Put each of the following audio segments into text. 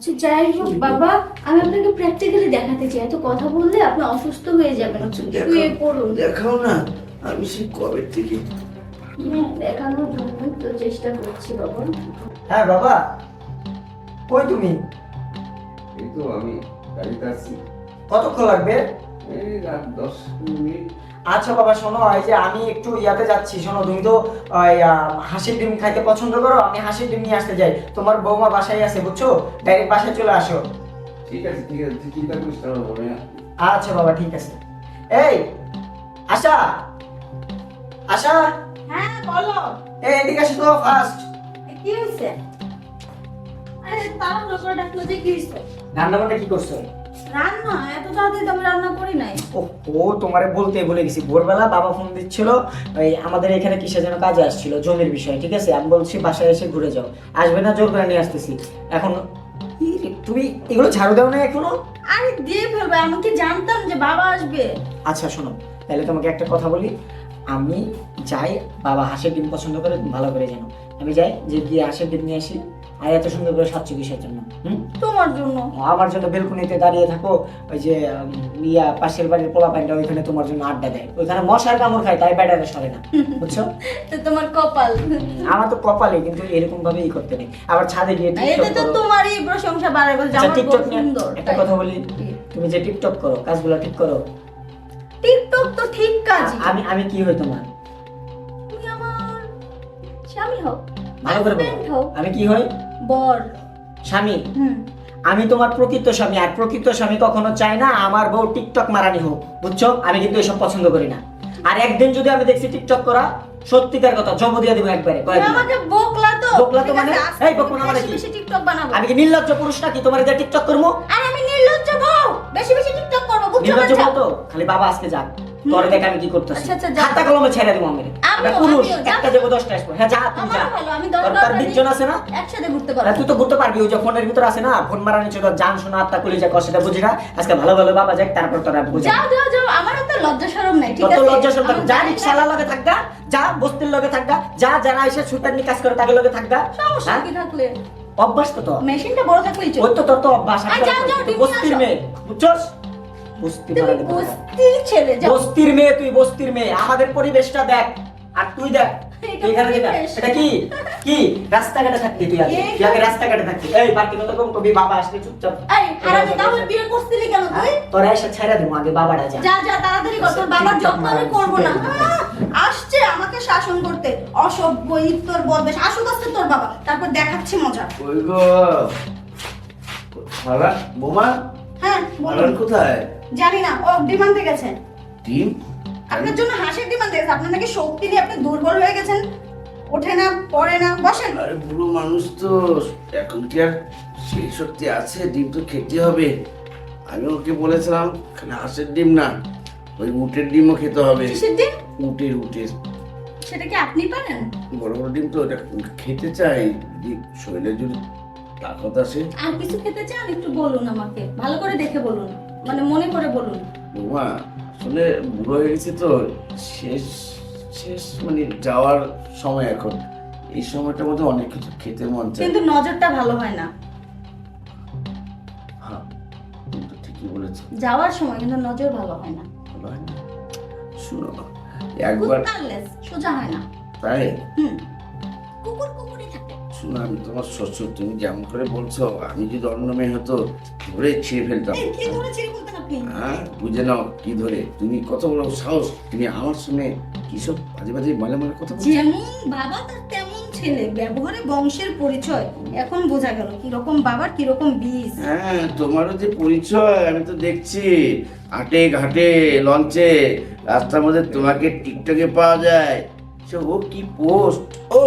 আচ্ছা যাই হোক বাবা, আমি আপনাকে প্র্যাকটিক্যালি দেখাতে চাই। এত কথা বললে আপনি অসুস্থ হয়ে যাবেন। শুয়ে পড়ুন। দেখাও না, আমি সেই কবে থেকে। হ্যাঁ, দেখানোর জন্য তো চেষ্টা করছি বাবা। হ্যাঁ বাবা, কই তুমি? এই তো আমি গাড়িতে আছি। কতক্ষণ লাগবে? এই রাত 10 মিনিট। আচ্ছা বাবা শোনো, এই যে আমি একটু ইয়াতে যাচ্ছি। শোনো, তুমি তো ওই, হাঁসের ডিম খাইতে পছন্দ করো, আমি হাঁসের ডিম নিয়ে আসতে যাই। তোমার বৌমা বাসায় আছে বুঝছো, ডাইরেক্ট বাসায় চলে আসো। ঠিক আছে ঠিক আছে, তুই চিন্তা করিস না বাবা। আচ্ছা বাবা ঠিক আছে। এই আশা, আশা, হ্যাঁ বলো। এই এদিকে আসো তো ফার্স্ট। কি হয়েছে? আরে তারা লোকরা ডাকলো যে কি হয়েছে? রান্না বান্না কি করছো? রান্না এত তাড়াতাড়ি তো আমি রান্না করি নাই। ও তোমারে বলতে ভুলে গেছি, ভোরবেলা বাবা ফোন দিচ্ছিল, ওই আমাদের এখানে কিসের যেন কাজে আসছিল, জমির বিষয়। ঠিক আছে, আমি বলছি বাসায় এসে ঘুরে যাও। আসবে না, জোর করে নিয়ে আসতেছি। এখন তুমি এগুলো ঝাড়ু দাও না এখনো? আরে দিয়ে ফেলবে, আমি কি জানতাম যে বাবা আসবে? আচ্ছা শোনো, তাহলে তোমাকে একটা কথা বলি। আমি যাই, বাবা হাঁসের ডিম পছন্দ করে, তুমি ভালো করে জানো। আমি যাই, যে গিয়ে হাঁসের ডিম নিয়ে আসি। আর এত সুন্দর করে সাজছো কিসের জন্য? তোমার জন্য। আমার জন্য বেলকুনিতে দাঁড়িয়ে থাকো। ওই যে পাশের বাড়ির পোলা পাইনটা ওইখানে তোমার জন্য আড্ডা দেয়, ওইখানে মশার কামড় খায়, তাই ব্যাটারে সরে না, বুঝছো? তো তোমার কপাল। আমার তো কপালে, কিন্তু এরকম ভাবে ই করতে নেই। আবার ছাদে গিয়ে এতে টিকটক তো করো। তোমারই প্রশংসা বাড়ে বলছে আচ্ছা, আমার টিকটক বউ নিয়ে সুন্দর। একটা কথা বলি, তুমি যে টিকটক করো, কাজগুলো ঠিক করো। টিকটক তো ঠিক কাজ। আমি আমি কি হই তোমার? তুমি আমার স্বামী হও, ভালো করে হাজবেন্ড বলো। হও, আমি কি হই? বর। স্বামী। হুম। আমি তোমার প্রকৃত স্বামী, আর প্রকৃত স্বামী কখনো চায় না আমার বউ টিকটক মারানি হোক, বুঝছো? আমি কিন্তু এসব পছন্দ করি না। আর একদিন যদি আমি দেখছি টিকটক করা, সত্যিকার কথা জব দিয়ে দিব একবারে। তুমি আমাকে বকলা তো। বকলা তো ঠিক মানে? আছে, আজকে এই বকলা মানে বেশি কি? বেশি টিকটক বানাবো। আমি কি নির্লজ্জ পুরুষ নাকি তোমার যে টিকটক করবো? আর আমি নির্লজ্জ বউ, বেশি বেশি টিকটক করব, বুঝছো? নির্লজ্জ বাচ্চা? বল তো, খালি বাবা আজকে যাক, তোরে দেখ আমি কি করতেছি। আচ্ছা, আচ্ছা, যাও। হাতে কলমে ছেড়ে দিব আমি। আমিও, পুরুষ আমিও, যাও। একটা যাবো 10টা আসবো। হ্যাঁ যা, তুই যা। আমারও ভালো, আমি 10 তার 20 জন আছে না? একসাথে ঘুরতে আর পারবো। তুই তো ঘুরতে পারবি, ওই যে ফোনের ভিতর আছে না, ফোন মারা নিচে তোর জান শোনা আত্মা কলি যা কষ্ট বুঝি না। আজকে ভালো ভালো বাবা যাক, তারপর তোরা বুঝি। যাও যাও যাও, আমারও তো লজ্জা শরম নাই, ঠিক কত আছে? লজ্জা শরম থাকবে? আমার যা জানি রিকশালা লগে থাকগা, যা বস্তির লগে থাকগা, যা যারা এসে সুতার নি কাজ করে তাদের লগে থাকগা। সমস্যা হ্যাঁ? কি থাকলে? অভ্যাস তো তোর। মেশিনটা বড় থাকলেই ওই চলে। তো তোর তো অভ্যাস। আর যাও, যাও, ডিম বস্তির আসো। মেয়ে, বুঝছস? বস্তি তুমি মারা দেবে তোরা। বস্তির ছেলে, যাও। বস্তির মেয়ে তুই, বস্তির মেয়ে। আমাদের পরিবেশটা দেখ, আর তুই দেখ। এটা তুই এখানে যেটা, পরিবেশ। এটা কি কি রাস্তাঘাটে থাকতি তুই আগে? তুই আগে রাস্তাঘাটে থাকতি। এই বাড়তি কথা কম কবি, বাবা আসলে চুপচাপ। এই হারামি, তাহলে বিয়ে করছিলি কেন তুই? তোরা এসে ছেড়ে দেবো, আগে বাবাটা যা। যা যা তাড়াতাড়ি কর, তোর বাবার যত্ন আমি করবো না। আসছে আমাকে শাসন করতে, অসভ্য ইতর বদমাশ। আসুক আসছে তোর বাবা, তারপর দেখাচ্ছি মজা। ওই গো হারান বোমা, হ্যাঁ হারান বলুন। কোথায়? জানি না, ও ডিমান্ডে গেছে। ডিম? আপনার জন্য হাসির ডিমান্ড গেছে। আপনার নাকি শক্তি নেই, আপনি দুর্বল হয়ে গেছেন, ওঠে না পড়ে না। বসেন। আরে বুড়ো মানুষ তো, এখন কি আর সেই শক্তি আছে? ডিম তো খেতে হবে। আমি ওকে বলেছিলাম খালি হাঁসের ডিম না, ওই উটের ডিমও খেতে হবে। কিসের ডিম? উটের উটের সেটা কি আপনি পারেন? বড় বড় ডিম তো, ওটা খেতে চাই, যদি শরীরে যদি তাকত আসে। আর কিছু খেতে চান একটু বলুন আমাকে, ভালো করে দেখে বলুন, মানে মনে করে বলুন। বৌমা আসলে বুড়ো হয়ে গেছে তো, শেষ শেষ মানে যাওয়ার সময় এখন। এই সময়টার মধ্যে অনেক কিছু খেতে মন চায়। কিন্তু নজরটা ভালো হয় না। হ্যাঁ, তুমি তো ঠিকই বলেছো। যাওয়ার সময় কিন্তু নজর ভালো হয় না। ভালো হয় না। শুনো একবার, কুত্তারলেস সোজা হয় না। তাই হুম, কুকুর কুকুরই থাকে। শুনো, আমি তোমার শ্বশুর, তুমি যেমন করে বলছো, আমি যদি অন্য মেয়ে হতো ধরে ছিঁড়ে ফেলতাম। এই কি ধরে ছিঁড়ে বলতেন আপনি? হ্যাঁ, বুঝে নাও কি ধরে। তুমি কত বড় সাহস, তুমি আমার সঙ্গে কিসব বাজে বাজে ময়লা ময়লা কথা বলছো? যেমন বাবা তার তেমন ছেলে, ব্যবহারে বংশের পরিচয়। এখন বোঝা গেল কিরকম বাবার কিরকম বীজ। হ্যাঁ, তোমারও যে পরিচয় আমি তো দেখছি, হাটে ঘাটে লঞ্চে রাস্তার মধ্যে তোমাকে টিকটকে পাওয়া যায়। সে ও কি পোস্ট, ও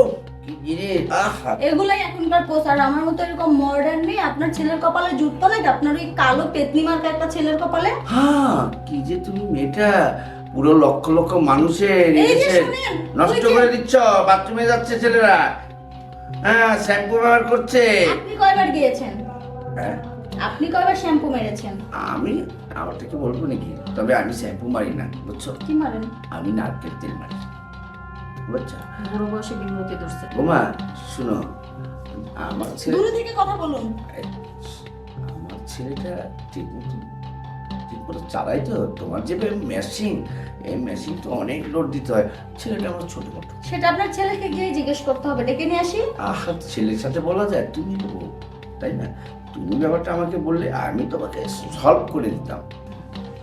কি জিনিস, আহা। এগুলাই এখনকার পোস্ট। আর আমার মতো এরকম মডার্ন নেই। আপনার ছেলের কপালে জুটতো নাকি? আপনার ওই কালো পেতনি মার্কা একটা ছেলের কপালে। হ্যাঁ, কি যে তুমি মেয়েটা, পুরো লক্ষ লক্ষ মানুষের এই যে এদেশের শুনেন, নষ্ট ওই যে- করে দিচ্ছ। বাথরুমে যাচ্ছে ছেলেরা, হ্যাঁ শ্যাম্পু ব্যবহার করছে। আপনি কয়বার গিয়েছেন? হ্যাঁ, আপনি কয়বার শ্যাম্পু মেরেছেন? আমি আমারটাকে বলবো নাকি, তবে আমি শ্যাম্পু মারি না, বুঝছো? কি মারেন? আমি নারকেল তেল মারি, বুঝছো? বুড়ো বয়সে বিমরতি ধরছে। বোমা শুনো, আমার ছেলে, দূরে থেকে কথা বলুন। ছেলেটা ঠিক মতো চালাই তো? তোমার যে মেশিন, এই মেশিন তো অনেক লোড দিতে হয়, ছেলেটা আমার ছোট মোটো। সেটা আপনার ছেলেকে গিয়ে জিজ্ঞেস করতে হবে, ডেকে নিয়ে আসি। আহা, ছেলের সাথে বলা যায়? তুমি তো বউ, তাই না? তুমি ব্যাপারটা আমাকে বললে আমি তোমাকে সলভ করে দিতাম।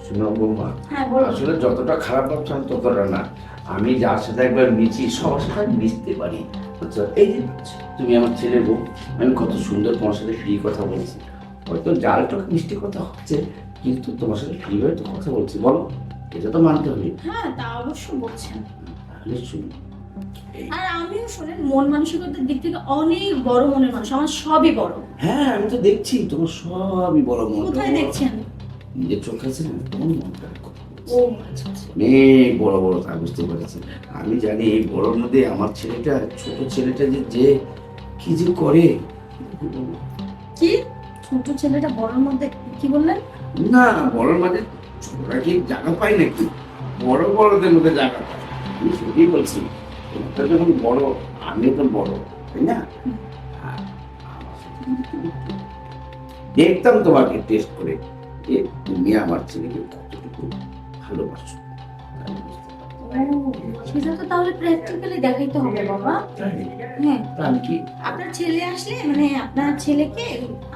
শোনো বৌমা, হ্যাঁ বলুন। আসলে যতটা খারাপ ভাবছিলাম ততটা না। আমি যার সাথে একবার মিশি সবার সাথে আমি মিশতে পারি। আচ্ছা, এই যে তুমি আমার ছেলে বউ, আমি কত সুন্দর তোমার সাথে ফ্রি কথা বলছি, হয়তো জালটা মিষ্টি কথা হচ্ছে, কিন্তু তোমার সাথে ফ্রি হয়ে তো কথা বলছি, বলো, এটা তো মানতে হবে। হ্যাঁ তা অবশ্য বলছেন। তাহলে শুনি, আর আমিও শোনেন, মন মানসিকতার দিক থেকে অনেক বড় মনের মানুষ, আমার সবই বড়। হ্যাঁ আমি তো দেখছি তোমার সবই বড় মন। কোথায় দেখছেন? নিজের চোখে আছে না, তোমার মনটা ও আচ্ছা আচ্ছা। অনেক বড় বড়, তা বুঝতে পেরেছি। আমি জানি এই বড়র মধ্যে আমার ছেলেটা, ছোট ছেলেটা যে কি যে করে। কি ছোট ছেলেটা বড়র মধ্যে কি বললেন? না, বড়র মাঝে ছোটরা কি জায়গা পায় নাকি? বড় বড়দের মধ্যে জায়গা পায়। আমি সত্যি বলছি, তোমরা যখন বড়, আমি তো বড়, তাই না? আর আমার সাথে যদি তুমি দেখতাম তোমাকে টেস্ট করে যে তুমি আমার ছেলেকে কতটুকু ভালোবাসো, তাহলে বুঝতে পারতাম। সেটা তো তাহলে প্র্যাকটিক্যালি দেখাইতে হবে বাবা। হ্যাঁ, আমি কি আপনার ছেলে আসলে মানে আপনার ছেলেকে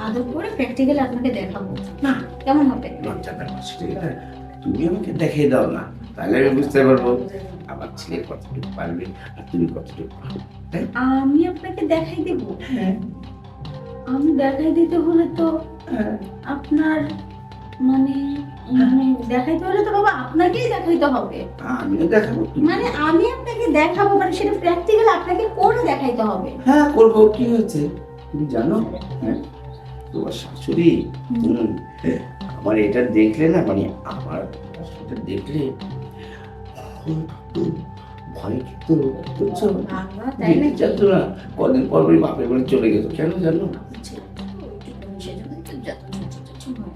আদর করে প্র্যাকটিক্যালি আপনাকে দেখাবো, না কেমন হবে? লজ্জা ব্যাপার, সেটা কি না? তুমি আমাকে দেখিয়ে দাও না, তাহলে আমি বুঝতে পারবো আমার ছেলে কতটুকু পারবে আর তুমি কতটুকু পারবে। তাই? আমি আপনাকে দেখাই দেব? হ্যাঁ, আমি দেখাই দিতে হলে তো হ্যাঁ। আপনার মানে মানে দেখাইতে হলে তো বাবা আপনাকেই দেখাইতে হবে। আমিও দেখাবো, তুমি- মানে আমি আপনাকে দেখাবো, মানে সেটা প্র্যাকটিক্যাল আপনাকে করে দেখাইতে হবে। হ্যাঁ করবো, কি হয়েছে তুমি জানো? হ্যাঁ, তোমার শাশুড়ি আমার এটা দেখলে না, মানে আমার সেটা দেখলে ভয় কিন্তু বুঝছো, বাবা, তাই যেতে নাকি? চাচ্ছ না। কদিন পর পরই বাপের বাড়ি চলে গেছো, কেন জানো?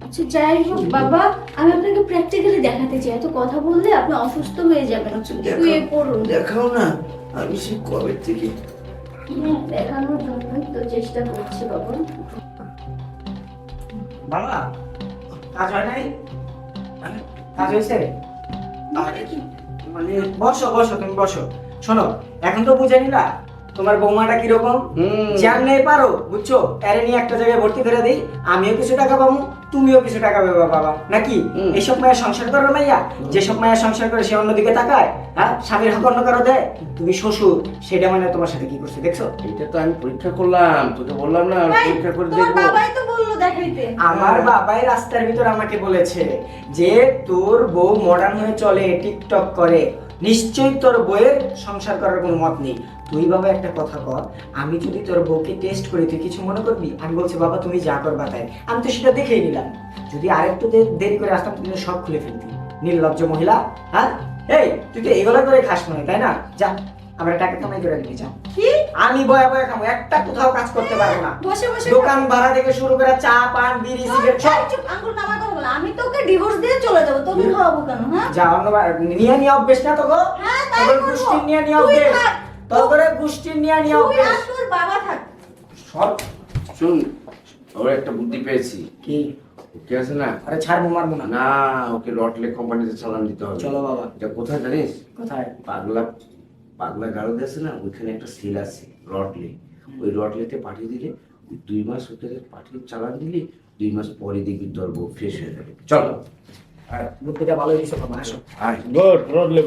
আচ্ছা যাই হোক বাবা, আমি আপনাকে প্র্যাকটিক্যালি দেখাতে চাই। এত কথা বললে আপনি অসুস্থ হয়ে যাবেন, শুয়ে পড়ুন। দেখাও না, আমি সে কবে থেকে হ্যাঁ, দেখানোর জন্যই তো চেষ্টা করছি বাবা। বাবা কাজ হয় নাই? কাজ হয়েছে? আরে মানে বসো বসো, তুমি বসো। শোনো, এখন তো বুঝে নিলা তোমার বৌমাটা কিরকম। জানলে পারো, বুঝছো, এর নিয়ে একটা জায়গায় ভর্তি করে দেই, আমিও কিছু টাকা পাবো, তুমিও কিছু টাকা পাবে বাবা, নাকি? এইসব মায়ের সংসার করো মাইয়া, যেসব মায়ের সংসার করে সে অন্যদিকে তাকায়, হ্যাঁ, স্বামীর হক অন্য কারো দেয়। তুমি শ্বশুর, সেটা মানে তোমার সাথে কি করছে দেখছো? এটা তো আমি পরীক্ষা করলাম, তোকে বললাম না আমি এই, পরীক্ষা করে তোমার দেখবো। বাবাই তো বললো দেখাইতে। আমার বাবাই রাস্তার ভিতর আমাকে বলেছে যে তোর বউ মডার্ন হয়ে চলে, টিকটক করে, নিশ্চয়ই তোর বউয়ের সংসার করার কোনো মত নেই। তুই বাবা একটা কথা কর, আমি যদি তোর বউকে টেস্ট করি তুই কিছু মনে করবি? আমি বলছি বাবা তুমি যা করবা তাই। আমি তো সেটা দেখেই নিলাম, যদি আরেকটু দেরি করে আসতাম তুই তো সব খুলে ফেলতি, নির্লজ্জ মহিলা। হ্যাঁ, এই তুই তো এগুলো করে খাস মনে, তাই না? যা, আমরা টাকা কামাই করে নিয়ে যা। কি? আমি বয়া বয়া খাবো, একটা কোথাও কাজ করতে পারবো না। বসে বসে দোকান ভাড়া থেকে শুরু করে চা পান বিড়ি সিগারেট সব। চুপ, আঙ্গুল নামার কথা বলো। আমি তোকে ডিভোর্স দিয়ে চলে যাবো, তোকে খাওয়াবো কেন? হ্যাঁ যা, অন্যবার নিয়ে নিয়ে অভ্যেস না তো গো। হ্যাঁ, তাই তোর করবো। গোষ্ঠীর নিয়ে নিয়ে তুই অভ্যেস, থাক। তোর গোষ্ঠীর নিয়ে নিয়ে তুই অভ্যেস। আর তোর বাবা থাক। সব শুন, ওর একটা বুদ্ধি পেয়েছি। কি? ওকে আছে না, আরে ছাড়বো, মারবো না। না ওকে রটলে কোম্পানিতে চালান দিতে হবে। চলো বাবা। এটা কোথায় জানিস? কোথায়? পাগলা পাগলা গারদ আছে না, ওইখানে একটা সেল আছে রটলে। ওই রটলেতে পাঠিয়ে দিলে 2 মাস ওকে পাঠিয়ে চালান দিলি, 2 মাস পরে দেখবি তোর বউ ফ্রেশ হয়ে যাবে। চলো বুদ্ধিটা ভালোই দিছো বাবা, আসো। আয়। Good, road level.